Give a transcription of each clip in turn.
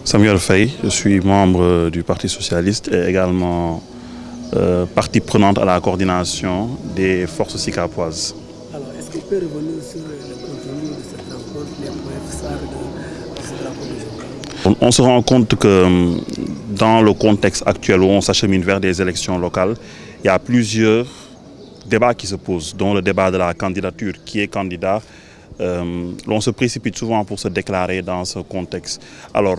Samuel Faye, je suis membre du Parti socialiste et également partie prenante à la coordination des forces sikapoises. Alors, est-ce qu'il peut revenir sur le contenu de cette rencontre, les points phares de cette rencontre? On se rend compte que dans le contexte actuel où on s'achemine vers des élections locales, il y a plusieurs débats qui se posent, dont le débat de la candidature, qui est candidat. On se précipite souvent pour se déclarer dans ce contexte. Alors,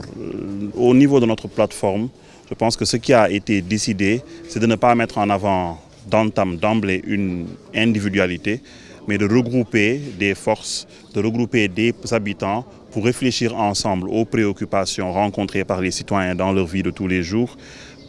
au niveau de notre plateforme, je pense que ce qui a été décidé, c'est de ne pas mettre en avant d'emblée une individualité, mais de regrouper des forces, de regrouper des habitants pour réfléchir ensemble aux préoccupations rencontrées par les citoyens dans leur vie de tous les jours,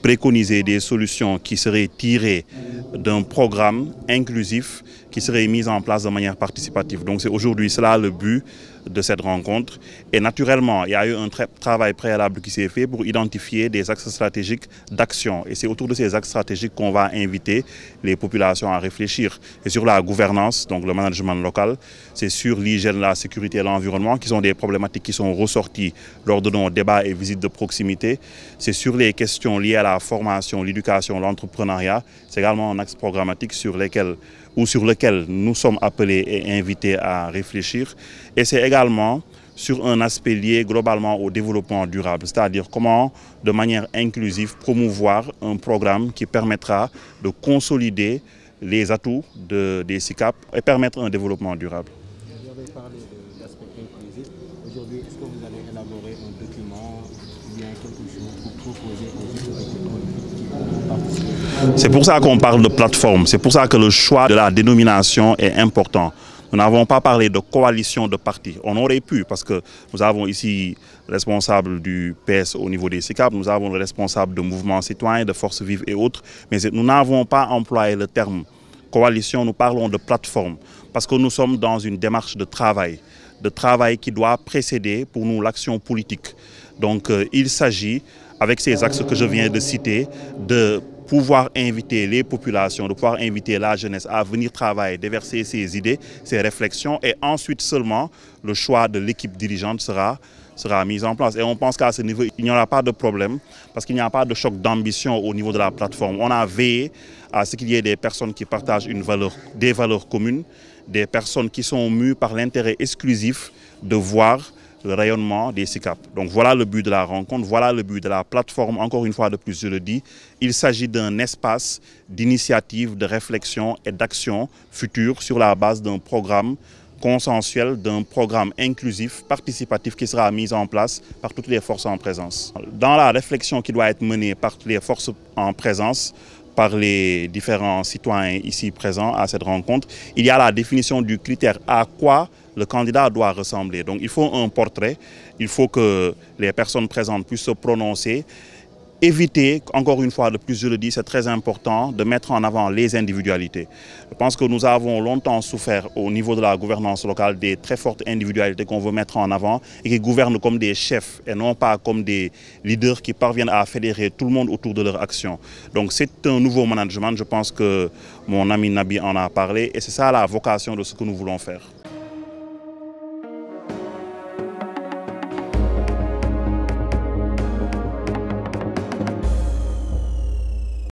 préconiser des solutions qui seraient tirées d'un programme inclusif qui serait mis en place de manière participative. Donc c'est aujourd'hui cela le but de cette rencontre. Et naturellement, il y a eu un travail préalable qui s'est fait pour identifier des axes stratégiques d'action. Et c'est autour de ces axes stratégiques qu'on va inviter les populations à réfléchir. Et sur la gouvernance, donc le management local, c'est sur l'hygiène, la sécurité et l'environnement qui sont des problématiques qui sont ressorties lors de nos débats et visites de proximité. C'est sur les questions liées à la formation, l'éducation, l'entrepreneuriat. C'est également un axe programmatique sur lequel nous sommes appelés et invités à réfléchir. Et c'est également sur un aspect lié globalement au développement durable, c'est-à-dire comment, de manière inclusive, promouvoir un programme qui permettra de consolider les atouts des SICAP et permettre un développement durable. Vous avez parlé de l'aspect inclusif. Aujourd'hui, est-ce que vous allez élaborer un document ou bien quelque chose pour proposer aux autorités politiques qui participent? C'est pour ça qu'on parle de plateforme, c'est pour ça que le choix de la dénomination est important. Nous n'avons pas parlé de coalition de partis. On aurait pu, parce que nous avons ici le responsable du PS au niveau des SICAP, nous avons le responsable de mouvements citoyens, de forces vives et autres, mais nous n'avons pas employé le terme coalition, nous parlons de plateforme, parce que nous sommes dans une démarche de travail qui doit précéder pour nous l'action politique. Donc il s'agit, avec ces axes que je viens de citer, de pouvoir inviter les populations, de pouvoir inviter la jeunesse à venir travailler, déverser ses idées, ses réflexions, et ensuite seulement le choix de l'équipe dirigeante sera mis en place. Et on pense qu'à ce niveau, il n'y aura pas de problème parce qu'il n'y a pas de choc d'ambition au niveau de la plateforme. On a veillé à ce qu'il y ait des personnes qui partagent des valeurs communes, des personnes qui sont mues par l'intérêt exclusif de voir le rayonnement des SICAP. Donc voilà le but de la rencontre, voilà le but de la plateforme. Encore une fois de plus, je le dis, il s'agit d'un espace d'initiative, de réflexion et d'action future sur la base d'un programme consensuel, d'un programme inclusif, participatif qui sera mis en place par toutes les forces en présence. Dans la réflexion qui doit être menée par les forces en présence, par les différents citoyens ici présents à cette rencontre, il y a la définition du critère à quoi le candidat doit ressembler. Donc il faut un portrait, il faut que les personnes présentes puissent se prononcer. Éviter, encore une fois de plus je le dis, c'est très important de mettre en avant les individualités. Je pense que nous avons longtemps souffert au niveau de la gouvernance locale des très fortes individualités qu'on veut mettre en avant et qui gouvernent comme des chefs et non pas comme des leaders qui parviennent à fédérer tout le monde autour de leur action. Donc c'est un nouveau management, je pense que mon ami Nabi en a parlé et c'est ça la vocation de ce que nous voulons faire.